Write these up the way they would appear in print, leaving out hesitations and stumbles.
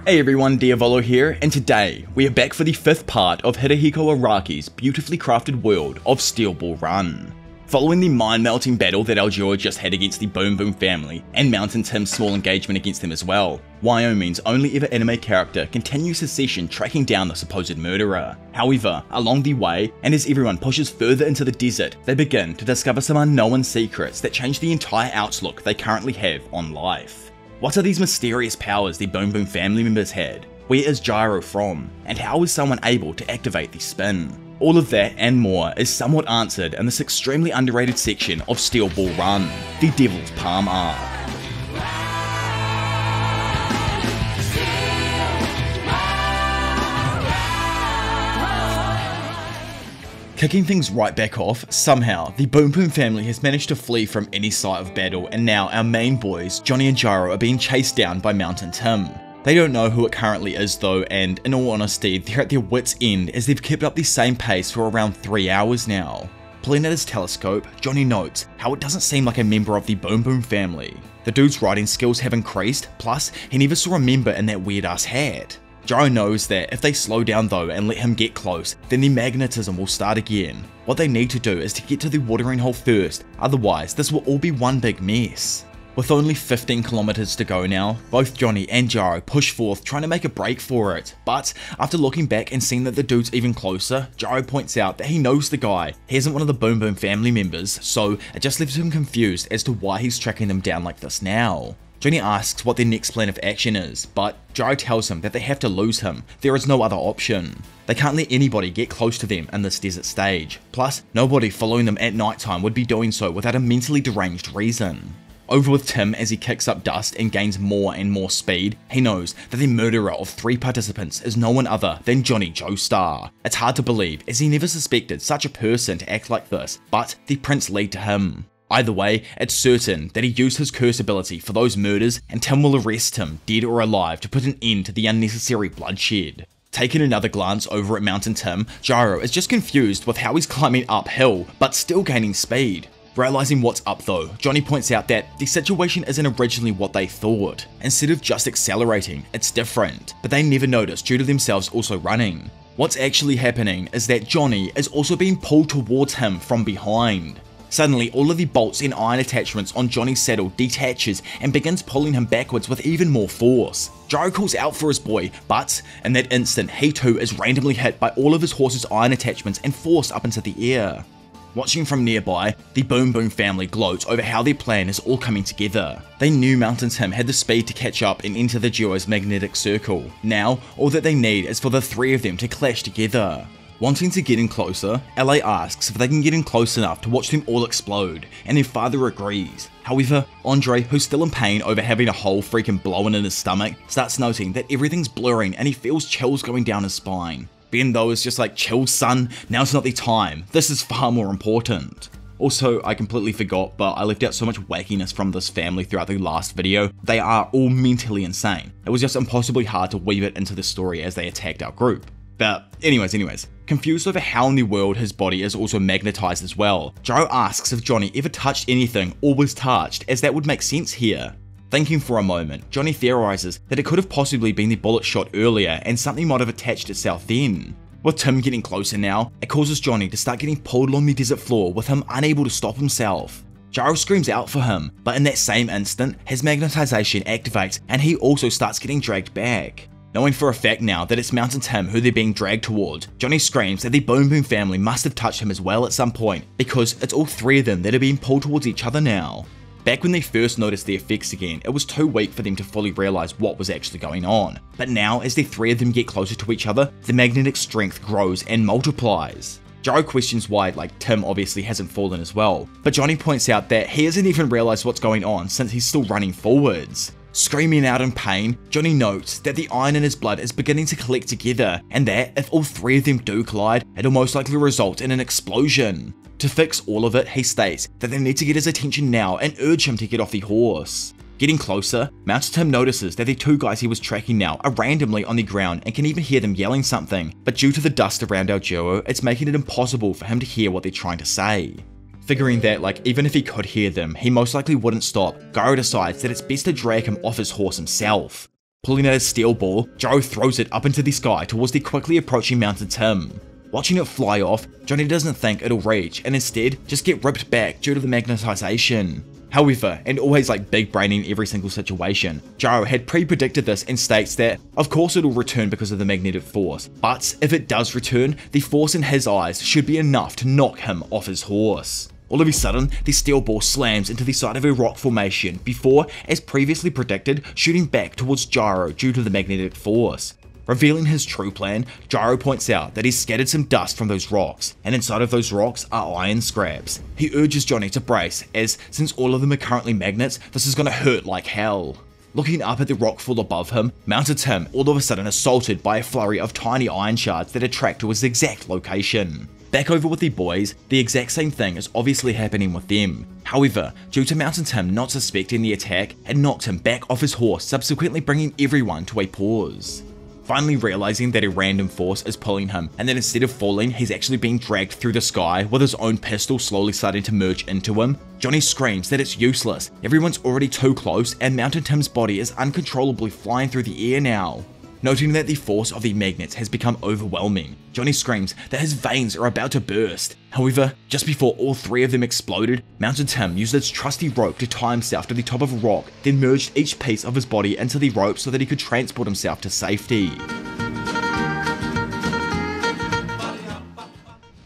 Hey everyone, Diavolo here, and today we are back for the 5th part of Hidehiko Araki's beautifully crafted world of Steel Ball Run. Following the mind-melting battle that Aoyoro just had against the Boom Boom family, and Mountain Tim's small engagement against them as well, Wyoming's only ever anime character continues his session tracking down the supposed murderer. However, along the way, and as everyone pushes further into the desert, they begin to discover some unknown secrets that change the entire outlook they currently have on life. What are these mysterious powers the Boom Boom family members had? Where is Gyro from? And how is someone able to activate the spin? All of that and more is somewhat answered in this extremely underrated section of Steel Ball Run, the Devil's Palm arc. Kicking things right back off, somehow, the Boom Boom family has managed to flee from any sight of battle, and now our main boys, Johnny and Gyro, are being chased down by Mountain Tim. They don't know who it currently is though, and in all honesty, they're at their wits' end as they've kept up the same pace for around 3 hours now. Pulling at his telescope, Johnny notes how it doesn't seem like a member of the Boom Boom family. The dude's riding skills have increased, plus he never saw a member in that weird ass hat. Gyro knows that if they slow down though and let him get close, then the magnetism will start again. What they need to do is to get to the watering hole first, otherwise this will all be one big mess. With only 15 kilometers to go now, both Johnny and Gyro push forth trying to make a break for it, but after looking back and seeing that the dude's even closer, Gyro points out that he knows the guy. He isn't one of the Boom Boom family members, so it just leaves him confused as to why he's tracking them down like this now. Johnny asks what their next plan of action is, but Gyro tells him that they have to lose him. There is no other option. They can't let anybody get close to them in this desert stage. Plus, nobody following them at nighttime would be doing so without a mentally deranged reason. Over with Tim as he kicks up dust and gains more and more speed, he knows that the murderer of 3 participants is no one other than Johnny Joestar. It's hard to believe as he never suspected such a person to act like this, but the prints lead to him. Either way, it's certain that he used his curse ability for those murders, and Tim will arrest him, dead or alive, to put an end to the unnecessary bloodshed. Taking another glance over at Mountain Tim, Gyro is just confused with how he's climbing uphill, but still gaining speed. Realizing what's up though, Johnny points out that the situation isn't originally what they thought. Instead of just accelerating, it's different, but they never notice due to themselves also running. What's actually happening is that Johnny is also being pulled towards him from behind. Suddenly, all of the bolts and iron attachments on Johnny's saddle detaches and begins pulling him backwards with even more force. Gyro calls out for his boy, but in that instant, he too is randomly hit by all of his horse's iron attachments and forced up into the air. Watching from nearby, the Boom Boom family gloats over how their plan is all coming together. They knew Mountain Tim had the speed to catch up and enter the duo's magnetic circle. Now, all that they need is for the 3 of them to clash together. Wanting to get in closer, LA asks if they can get in close enough to watch them all explode, and their father agrees. However, Andre, who's still in pain over having a hole freaking blown in his stomach, starts noting that everything's blurring and he feels chills going down his spine. Ben though is just like, chill son, now's not the time, this is far more important. Also, I completely forgot, but I left out so much wackiness from this family throughout the last video. They are all mentally insane. It was just impossibly hard to weave it into the story as they attacked our group. But anyways, confused over how in the world his body is also magnetized as well, Gyro asks if Johnny ever touched anything or was touched, as that would make sense here. Thinking for a moment, Johnny theorizes that it could have possibly been the bullet shot earlier and something might have attached itself then. With Tim getting closer now, it causes Johnny to start getting pulled along the desert floor with him unable to stop himself. Gyro screams out for him, but in that same instant, his magnetization activates and he also starts getting dragged back. Knowing for a fact now that it's Mountain Tim who they're being dragged toward, Johnny screams that the Boom Boom family must have touched him as well at some point, because it's all 3 of them that are being pulled towards each other now. Back when they first noticed the effects again, it was too weak for them to fully realize what was actually going on. But now, as the 3 of them get closer to each other, the magnetic strength grows and multiplies. Gyro questions why, Tim obviously hasn't fallen as well, but Johnny points out that he hasn't even realized what's going on since he's still running forwards. Screaming out in pain, Johnny notes that the iron in his blood is beginning to collect together, and that if all 3 of them do collide, it'll most likely result in an explosion. To fix all of it, he states that they need to get his attention now and urge him to get off the horse. Getting closer, Mountain Tim notices that the 2 guys he was tracking now are randomly on the ground and can even hear them yelling something, but due to the dust around our duo, it's making it impossible for him to hear what they're trying to say. Figuring that even if he could hear them, he most likely wouldn't stop, Gyro decides that it's best to drag him off his horse himself. Pulling out his steel ball, Gyro throws it up into the sky towards the quickly approaching Mountain Tim. Watching it fly off, Johnny doesn't think it'll reach and instead just get ripped back due to the magnetization. However, and always like big braining every single situation, Gyro had pre-predicted this and states that of course it'll return because of the magnetic force, but if it does return, the force in his eyes should be enough to knock him off his horse. All of a sudden, the steel ball slams into the side of a rock formation before, as previously predicted, shooting back towards Gyro due to the magnetic force. Revealing his true plan, Gyro points out that he's scattered some dust from those rocks, and inside of those rocks are iron scraps. He urges Johnny to brace, as since all of them are currently magnets, this is gonna hurt like hell. Looking up at the rock fall above him, Mountain Tim all of a sudden assaulted by a flurry of tiny iron shards that attract to his exact location. Back over with the boys, the exact same thing is obviously happening with them. However, due to Mountain Tim not suspecting the attack, it knocked him back off his horse, subsequently bringing everyone to a pause. Finally realizing that a random force is pulling him, and that instead of falling, he's actually being dragged through the sky with his own pistol slowly starting to merge into him, Johnny screams that it's useless, everyone's already too close and Mountain Tim's body is uncontrollably flying through the air now. Noting that the force of the magnets has become overwhelming, Johnny screams that his veins are about to burst. However, just before all three of them exploded, Mountain Tim used its trusty rope to tie himself to the top of a rock, then merged each piece of his body into the rope so that he could transport himself to safety.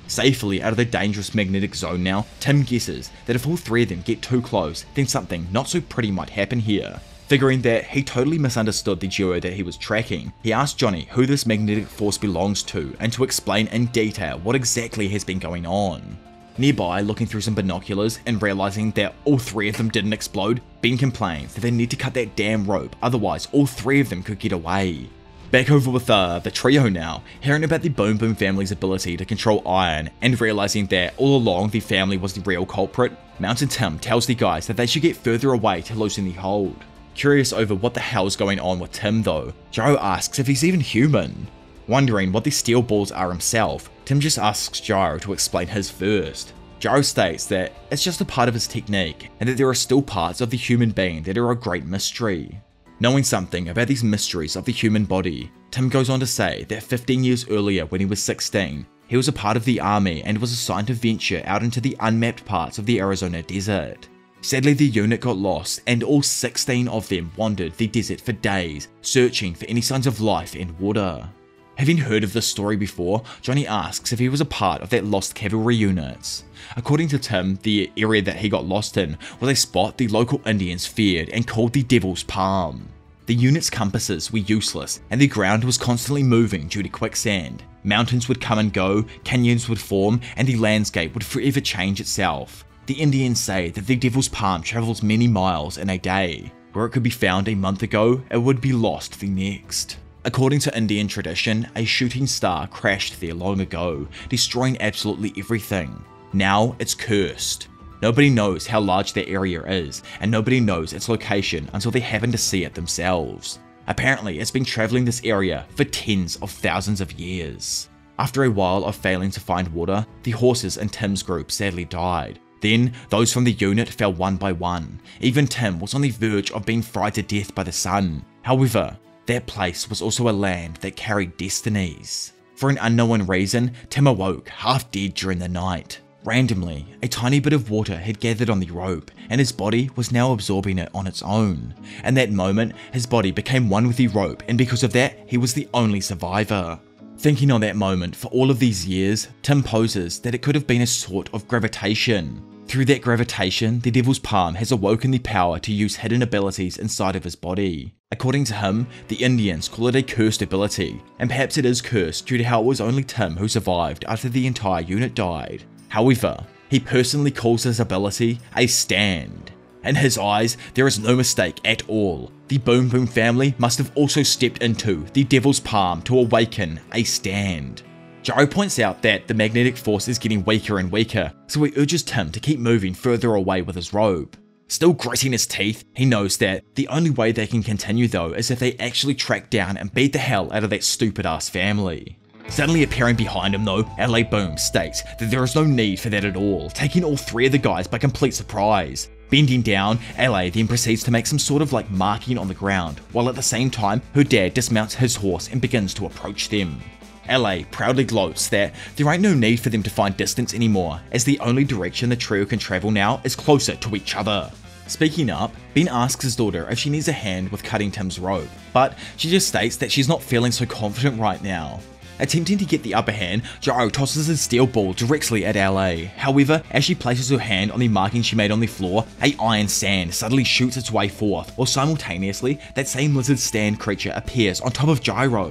Safely out of the dangerous magnetic zone now, Tim guesses that if all three of them get too close, then something not so pretty might happen here. Figuring that he totally misunderstood the duo that he was tracking, he asked Johnny who this magnetic force belongs to and to explain in detail what exactly has been going on. Nearby, looking through some binoculars and realizing that all three of them didn't explode, Ben complains that they need to cut that damn rope, otherwise all three of them could get away. Back over with the trio now, hearing about the Boom Boom family's ability to control iron and realizing that all along the family was the real culprit, Mountain Tim tells the guys that they should get further away to loosen the hold. Curious over what the hell's going on with Tim though, Gyro asks if he's even human. Wondering what the steel balls are himself, Tim just asks Gyro to explain his first. Gyro states that it's just a part of his technique, and that there are still parts of the human being that are a great mystery. Knowing something about these mysteries of the human body, Tim goes on to say that 15 years earlier when he was 16, he was a part of the army and was assigned to venture out into the unmapped parts of the Arizona desert. Sadly, the unit got lost and all 16 of them wandered the desert for days, searching for any signs of life and water. Having heard of this story before, Johnny asks if he was a part of that lost cavalry units. According to Tim, the area that he got lost in was a spot the local Indians feared and called the Devil's Palm. The unit's compasses were useless and the ground was constantly moving due to quicksand. Mountains would come and go, canyons would form, and the landscape would forever change itself. The Indians say that the Devil's Palm travels many miles in a day. Where it could be found a month ago, it would be lost the next. According to Indian tradition, a shooting star crashed there long ago, destroying absolutely everything. Now it's cursed. Nobody knows how large that area is, and nobody knows its location until they happen to see it themselves. Apparently, it's been traveling this area for tens of thousands of years. After a while of failing to find water, the horses in Tim's group sadly died. Then, those from the unit fell one by one. Even Tim was on the verge of being fried to death by the sun. However, that place was also a land that carried destinies. For an unknown reason, Tim awoke half dead during the night. Randomly, a tiny bit of water had gathered on the rope, and his body was now absorbing it on its own. In that moment, his body became one with the rope, and because of that, he was the only survivor. Thinking on that moment for all of these years, Tim poses that it could have been a sort of gravitation. Through that gravitation, the Devil's Palm has awoken the power to use hidden abilities inside of his body. According to him, the Indians call it a cursed ability, and perhaps it is cursed due to how it was only Tim who survived after the entire unit died. However, he personally calls this ability a stand. In his eyes, there is no mistake at all. The Boom Boom family must have also stepped into the Devil's Palm to awaken a stand. Gyro points out that the magnetic force is getting weaker and weaker, so he urges Tim to keep moving further away with his rope. Still gritting his teeth, he knows that the only way they can continue though is if they actually track down and beat the hell out of that stupid ass family. Suddenly appearing behind him though, LA Boom states that there is no need for that at all, taking all three of the guys by complete surprise. Bending down, LA then proceeds to make some sort of like marking on the ground, while at the same time her dad dismounts his horse and begins to approach them. LA proudly gloats that there ain't no need for them to find distance anymore, as the only direction the trio can travel now is closer to each other. Speaking up, Ben asks his daughter if she needs a hand with cutting Tim's rope, but she just states that she's not feeling so confident right now. Attempting to get the upper hand, Gyro tosses his steel ball directly at LA. However, as she places her hand on the marking she made on the floor, a iron stand suddenly shoots its way forth, while simultaneously, that same lizard stand creature appears on top of Gyro.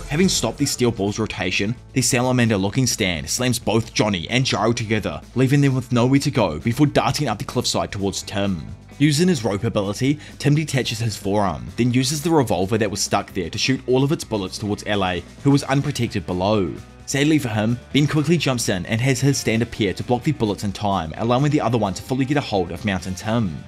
Having stopped the steel ball's rotation, the salamander-looking stand slams both Johnny and Gyro together, leaving them with nowhere to go before darting up the cliffside towards Tim. Using his rope ability, Tim detaches his forearm, then uses the revolver that was stuck there to shoot all of its bullets towards LA, who was unprotected below. Sadly for him, Ben quickly jumps in and has his stand appear to block the bullets in time, allowing the other one to fully get a hold of Mountain Tim.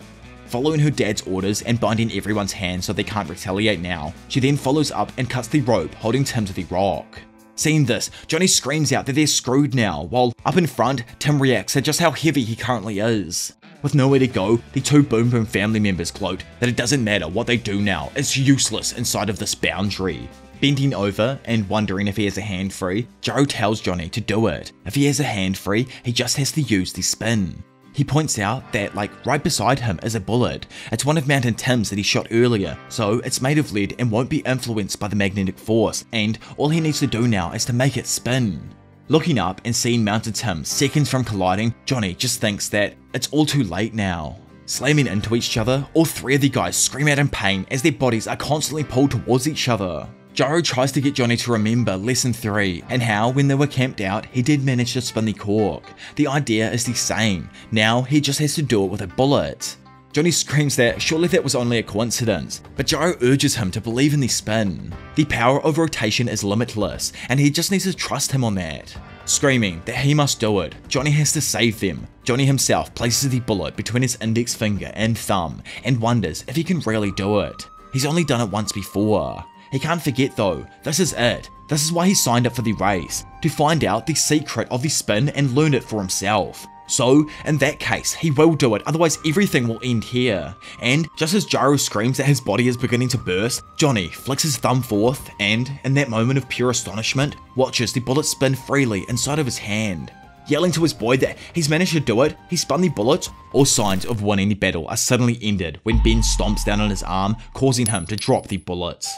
Following her dad's orders and binding everyone's hands so they can't retaliate now, she then follows up and cuts the rope holding Tim to the rock. Seeing this, Johnny screams out that they're screwed now, while up in front, Tim reacts at just how heavy he currently is. With nowhere to go, the two Boom Boom family members gloat that it doesn't matter what they do now, it's useless inside of this boundary. Bending over and wondering if he has a hand free, Gyro tells Johnny to do it. If he has a hand free, he just has to use the spin. He points out that right beside him is a bullet. It's one of Mountain Tim's that he shot earlier, so it's made of lead and won't be influenced by the magnetic force, and all he needs to do now is to make it spin. Looking up and seeing Mountain Tim seconds from colliding, Johnny just thinks that it's all too late now. Slamming into each other, all three of the guys scream out in pain as their bodies are constantly pulled towards each other. Gyro tries to get Johnny to remember lesson 3 and how when they were camped out he did manage to spin the cork. The idea is the same, now he just has to do it with a bullet. Johnny screams that surely that was only a coincidence, but Gyro urges him to believe in the spin. The power of rotation is limitless, and he just needs to trust him on that. Screaming that he must do it, Johnny has to save them. Johnny himself places the bullet between his index finger and thumb, and wonders if he can really do it. He's only done it once before. He can't forget though, this is it. This is why he signed up for the race, to find out the secret of the spin and learn it for himself. So, in that case, he will do it, otherwise everything will end here. And, just as Gyro screams that his body is beginning to burst, Johnny flicks his thumb forth and, in that moment of pure astonishment, watches the bullet spin freely inside of his hand. Yelling to his boy that he's managed to do it, he spun the bullet. All signs of winning the battle are suddenly ended when Ben stomps down on his arm, causing him to drop the bullets.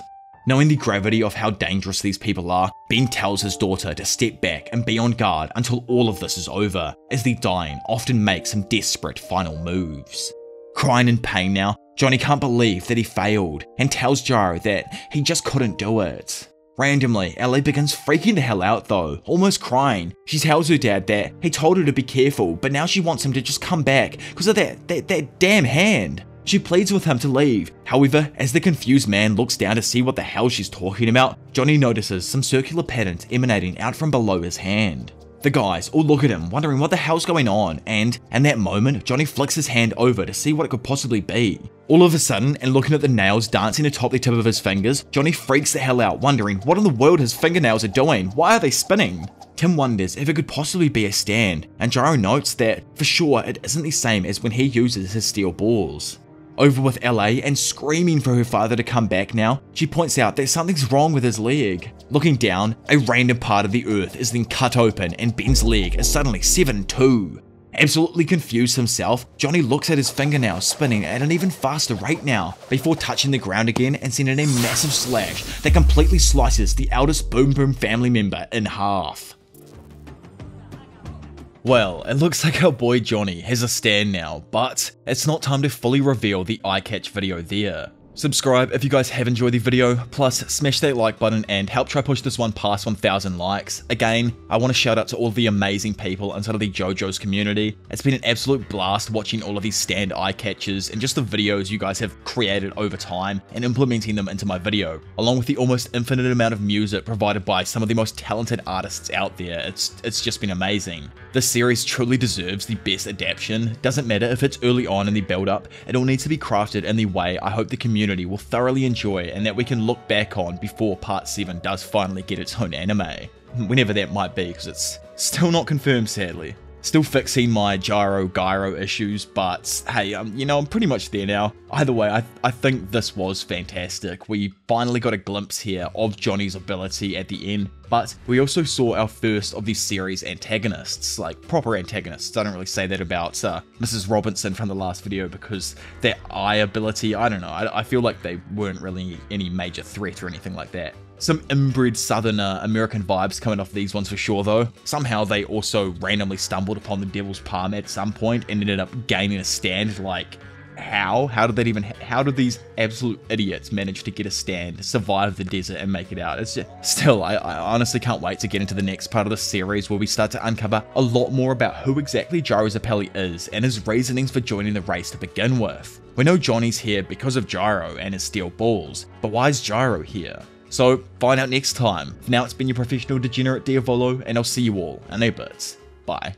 Knowing the gravity of how dangerous these people are, Ben tells his daughter to step back and be on guard until all of this is over, as the dying often make some desperate final moves. Crying in pain now, Johnny can't believe that he failed, and tells Gyro that he just couldn't do it. Randomly, Ellie begins freaking the hell out though, almost crying. She tells her dad that he told her to be careful, but now she wants him to just come back because of that damn hand. She pleads with him to leave. However, as the confused man looks down to see what the hell she's talking about, Johnny notices some circular patterns emanating out from below his hand. The guys all look at him, wondering what the hell's going on, and in that moment, Johnny flicks his hand over to see what it could possibly be. All of a sudden, and looking at the nails dancing atop the tip of his fingers, Johnny freaks the hell out, wondering what in the world his fingernails are doing. Why are they spinning? Tim wonders if it could possibly be a stand, and Gyro notes that, for sure, it isn't the same as when he uses his steel balls. Over with LA and screaming for her father to come back now, she points out that something's wrong with his leg. Looking down, a random part of the earth is then cut open and Ben's leg is suddenly severed in two. Absolutely confused himself, Johnny looks at his fingernails spinning at an even faster rate now, before touching the ground again and sending a massive slash that completely slices the eldest Boom Boom family member in half. Well, it looks like our boy Johnny has a stand now, but it's not time to fully reveal the eye catch video there. Subscribe if you guys have enjoyed the video, plus smash that like button and help try push this one past 1,000 likes. Again, I want to shout out to all the amazing people inside of the JoJo's community. It's been an absolute blast watching all of these stand eye catches and just the videos you guys have created over time and implementing them into my video, along with the almost infinite amount of music provided by some of the most talented artists out there. It's just been amazing. This series truly deserves the best adaptation. Doesn't matter if it's early on in the build up, it all needs to be crafted in the way I hope the community will thoroughly enjoy and that we can look back on before part 7 does finally get its own anime. Whenever that might be, because Still not confirmed, sadly. Still fixing my gyro issues, but hey, you know, I'm pretty much there now. Either way, I think this was fantastic. We finally got a glimpse here of Johnny's ability at the end, but we also saw our first of these series antagonists, like proper antagonists. I don't really say that about Mrs. Robinson from the last video because their eye ability, I don't know, I feel like they weren't really any major threat or anything like that. Some inbred southern American vibes coming off these ones for sure though. Somehow they also randomly stumbled upon the Devil's Palm at some point and ended up gaining a stand. Like, how? How did these absolute idiots manage to get a stand, survive the desert and make it out? It's just, still, I honestly can't wait to get into the next part of the series where we start to uncover a lot more about who exactly Gyro Zapelli is and his reasonings for joining the race to begin with. We know Johnny's here because of Gyro and his steel balls, but why is Gyro here? So, find out next time. For now, it's been your professional degenerate Diavolo, and I'll see you all in a bit. Bye.